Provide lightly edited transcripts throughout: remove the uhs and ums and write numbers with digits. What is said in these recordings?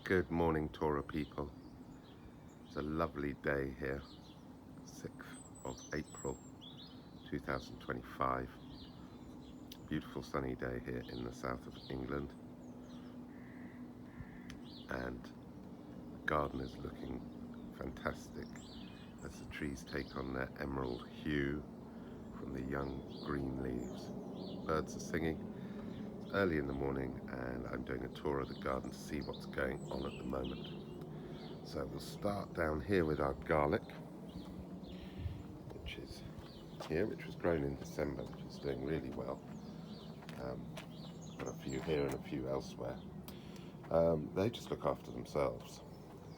Good morning, Torah people. It's a lovely day here, 6th of April 2025. Beautiful sunny day here in the south of England. And the garden is looking fantastic as the trees take on their emerald hue from the young green leaves. Birds are singing. It's early in the morning and I'm doing a tour of the garden to see what's going on at the moment. So we'll start down here with our garlic, which is here, which was grown in December, which is doing really well. Got a few here and a few elsewhere. They just look after themselves.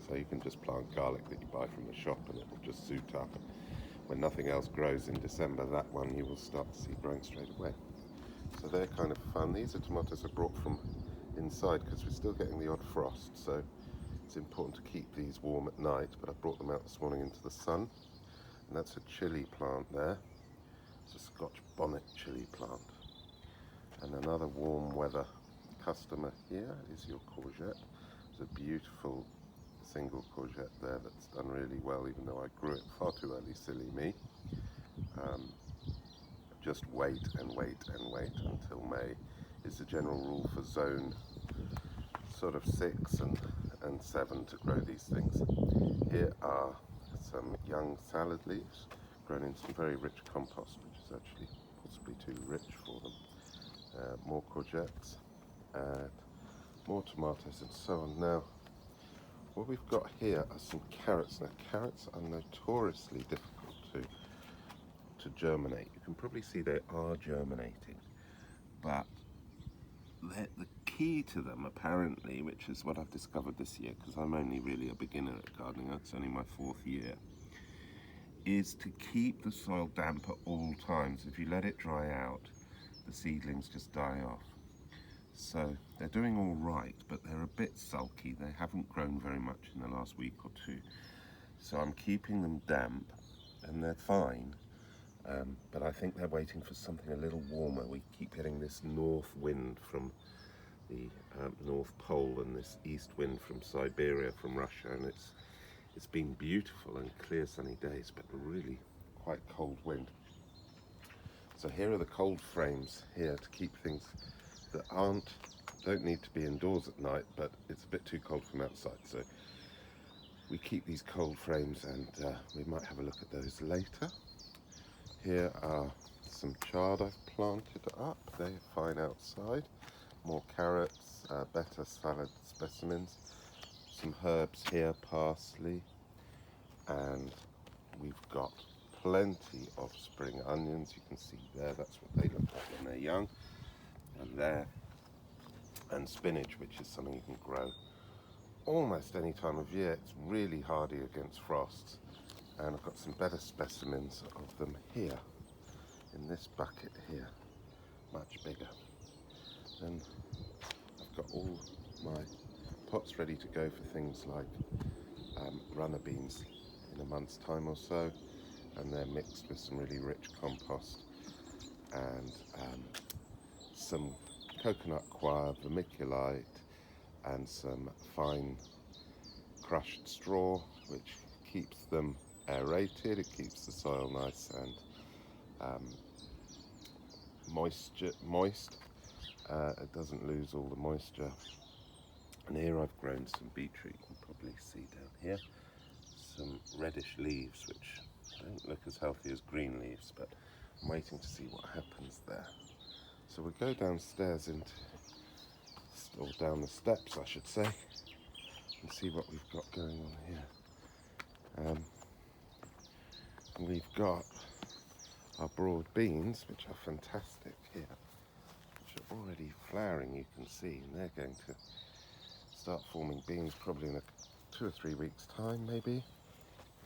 So you can just plant garlic that you buy from the shop and it will just suit up. When nothing else grows in December, that one you will start to see growing straight away. So they're kind of fun. These are tomatoes I brought from inside because we're still getting the odd frost. So it's important to keep these warm at night, but I brought them out this morning into the sun. And that's a chili plant there. It's a Scotch bonnet chili plant. And another warm weather customer here is your courgette. It's a beautiful single courgette there that's done really well, even though I grew it far too early, silly me. Just wait and wait and wait until May is the general rule for zone sort of 6 and 7 to grow these things. Here are some young salad leaves grown in some very rich compost, which is actually possibly too rich for them. More courgettes and more tomatoes and so on. Now, what we've got here are some carrots. Now, carrots are notoriously difficult to germinate. You can probably see they are germinating, but the key to them, apparently, which is what I've discovered this year, because I'm only really a beginner at gardening, it's only my 4th year, is to keep the soil damp at all times. If you let it dry out, the seedlings just die off. So they're doing all right, but they're a bit sulky. They haven't grown very much in the last week or two. So I'm keeping them damp, and they're fine. But I think they're waiting for something a little warmer. We keep getting this north wind from the North Pole and this east wind from Siberia, from Russia, and it's been beautiful and clear sunny days, but really quite cold wind. So here are the cold frames here to keep things that don't need to be indoors at night, but it's a bit too cold from outside. So we keep these cold frames, and we might have a look at those later. Here are some chard I've planted up. They're fine outside. More carrots, better salad specimens. Some herbs here, parsley, and we've got plenty of spring onions. You can see there, that's what they look like when they're young. And spinach, which is something you can grow almost any time of year. It's really hardy against frosts. And I've got some better specimens of them here, in this bucket here, much bigger. Then I've got all my pots ready to go for things like runner beans in a month's time or so, and they're mixed with some really rich compost and some coconut coir, vermiculite, and some fine crushed straw, which keeps them aerated. It keeps the soil nice and moist. It doesn't lose all the moisture. And here I've grown some beetroot. You can probably see down here some reddish leaves, which don't look as healthy as green leaves, but I'm waiting to see what happens there. So we go downstairs or down the steps, I should say, and see what we've got going on here. We've got our broad beans, which are fantastic here, which are already flowering, you can see, and they're going to start forming beans probably in 2 or 3 weeks' time, maybe.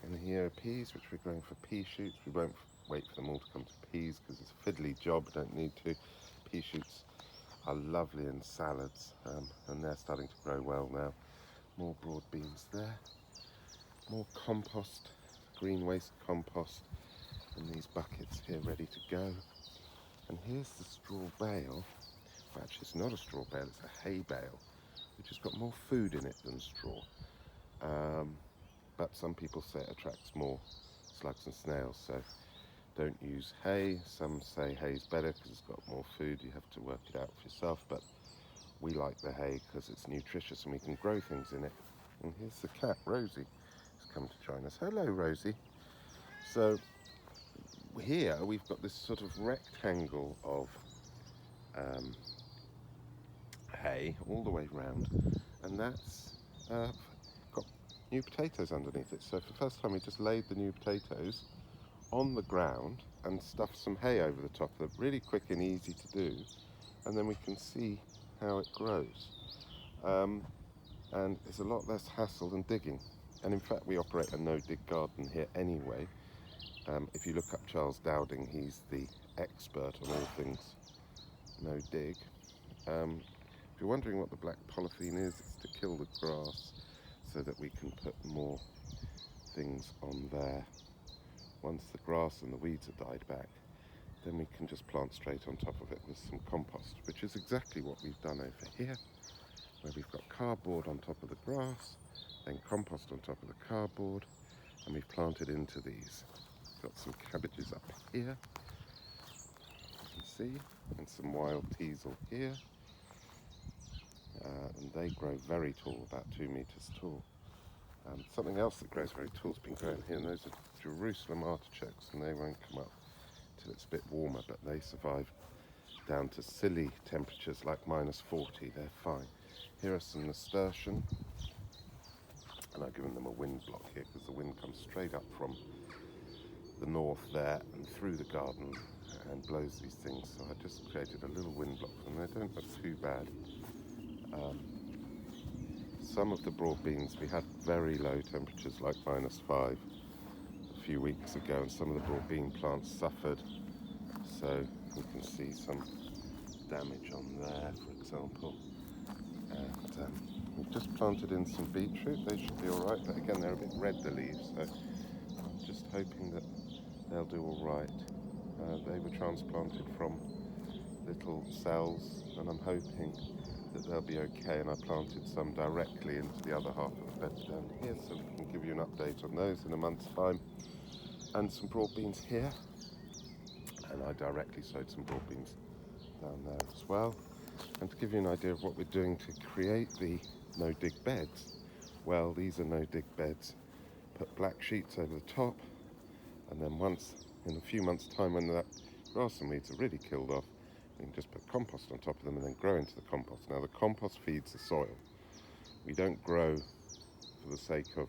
And here are peas, which we're growing for pea shoots. We won't wait for them all to come to peas because it's a fiddly job, don't need to. Pea shoots are lovely in salads, and they're starting to grow well now. More broad beans there. More compost, green waste compost in these buckets here ready to go. And here's the straw bale. Well, actually, it's not a straw bale, it's a hay bale, which has got more food in it than straw. But some people say it attracts more slugs and snails, so don't use hay. Some say hay's better because it's got more food. You have to work it out for yourself, but we like the hay because it's nutritious and we can grow things in it. And here's the cat, Rosie, has come to join us. Hello, Rosie. So here we've got this sort of rectangle of hay all the way round, and that's got new potatoes underneath it. So for the first time we just laid the new potatoes on the ground and stuffed some hay over the top of them. Really quick and easy to do, and then we can see how it grows. And it's a lot less hassle than digging. And in fact we operate a no-dig garden here anyway. If you look up Charles Dowding, he's the expert on all things no-dig. If you're wondering what the black polythene is, it's to kill the grass so that we can put more things on there. Once the grass and the weeds have died back, then we can just plant straight on top of it with some compost, which is exactly what we've done over here, where we've got cardboard on top of the grass, then compost on top of the cardboard, and we've planted into these. Got some cabbages up here, you can see, and some wild teasel here. And they grow very tall, about 2 meters tall. Something else that grows very tall has been growing here, and those are Jerusalem artichokes, and they won't come up till it's a bit warmer, but they survive down to silly temperatures like -40. They're fine. Here are some nasturtium, and I've given them a wind block here because the wind comes straight up from the north there and through the garden and blows these things. So I just created a little wind block for them. They don't look too bad. Some of the broad beans, we had very low temperatures like -5 a few weeks ago, and some of the broad bean plants suffered. So you can see some damage on there, for example. And we've just planted in some beetroot. They should be all right, but again, they're a bit red, the leaves, so I'm just hoping that they'll do all right. They were transplanted from little cells, and I'm hoping that they'll be okay, and I planted some directly into the other half of the bed down here, so we can give you an update on those in a month's time. And some broad beans here, and I directly sowed some broad beans down there as well. And to give you an idea of what we're doing to create the no-dig beds, well, these are no-dig beds. Put black sheets over the top, and then once, in a few months' time, when that grass and weeds are really killed off, we can just put compost on top of them and then grow into the compost. Now the compost feeds the soil. We don't grow for the sake of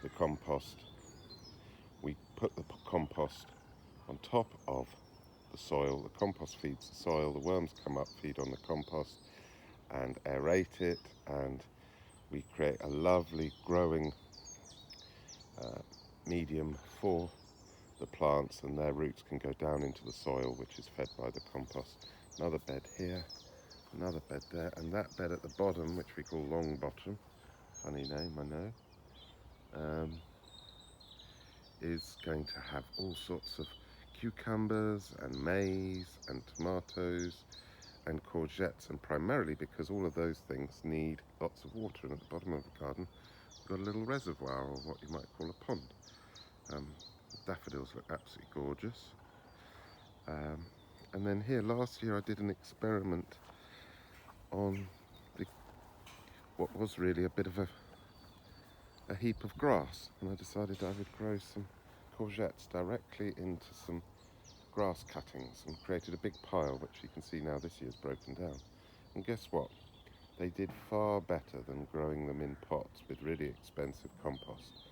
the compost. We put the compost on top of the soil. The compost feeds the soil. The worms come up, feed on the compost and aerate it, and we create a lovely growing medium for the plants, and their roots can go down into the soil, which is fed by the compost. Another bed here, another bed there, and that bed at the bottom, which we call Long Bottom, funny name, I know, is going to have all sorts of cucumbers and maize and tomatoes and courgettes, and primarily because all of those things need lots of water, and at the bottom of the garden we've got a little reservoir, or what you might call a pond. Daffodils look absolutely gorgeous. And then here, last year I did an experiment on what was really a bit of a heap of grass, and I decided I would grow some courgettes directly into some grass cuttings and created a big pile, which you can see now this year's broken down. And guess what? They did far better than growing them in pots with really expensive compost.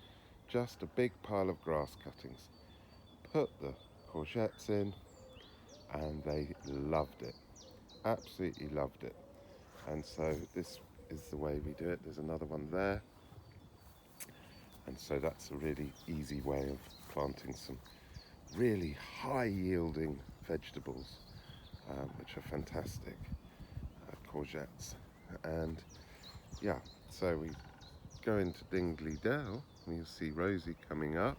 Just a big pile of grass cuttings. Put the courgettes in, and they loved it, absolutely loved it. And so this is the way we do it. There's another one there, and so that's a really easy way of planting some really high yielding vegetables, which are fantastic, courgettes. And yeah, so we go into Dingley Dell, and you'll see Rosie coming up.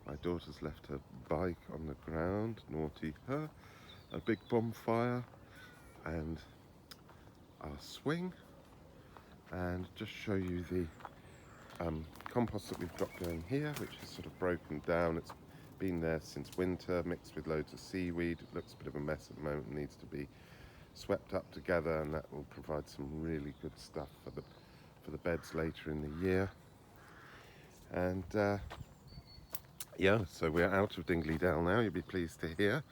My daughter's left her bike on the ground, naughty her. A big bonfire and our swing, and just show you the compost that we've got going here, which is sort of broken down. It's been there since winter, mixed with loads of seaweed. It looks a bit of a mess at the moment, needs to be swept up together, and that will provide some really good stuff for the beds later in the year. And yeah, so we're out of Dingley Dell now, you'll be pleased to hear.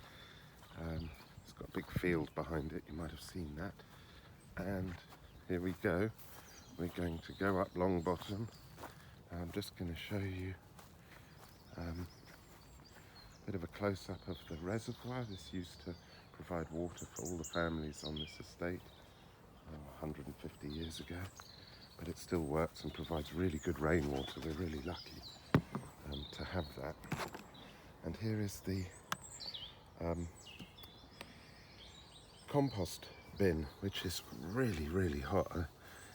It's got a big field behind it, you might have seen that. And here we go, we're going to go up Long Bottom. I'm just going to show you a bit of a close-up of the reservoir. This used to provide water for all the families on this estate 150 years ago, but it still works and provides really good rainwater. We're really lucky to have that. And here is the compost bin, which is really hot.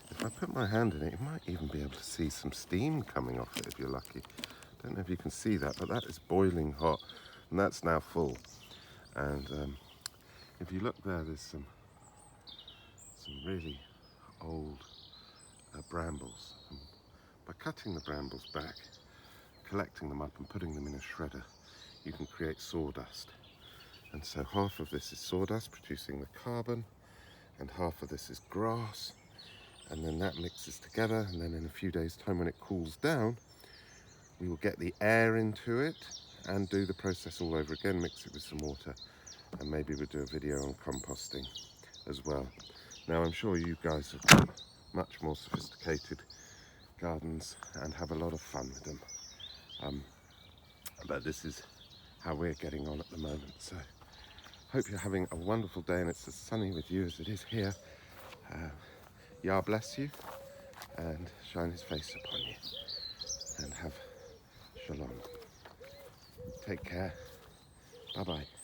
If I put my hand in it, you might even be able to see some steam coming off it if you're lucky. Don't know if you can see that, but that is boiling hot, and that's now full. And if you look there, there's some really old brambles. And by cutting the brambles back, collecting them up and putting them in a shredder, you can create sawdust. And so half of this is sawdust producing the carbon, and half of this is grass, and then that mixes together, and then in a few days time when it cools down, we will get the air into it and do the process all over again, mix it with some water, and maybe we'll do a video on composting as well. Now I'm sure you guys have got much more sophisticated gardens and have a lot of fun with them, but this is how we're getting on at the moment. So hope you're having a wonderful day, and it's as sunny with you as it is here. Yah bless you and shine his face upon you, and have shalom. Take care. Bye bye.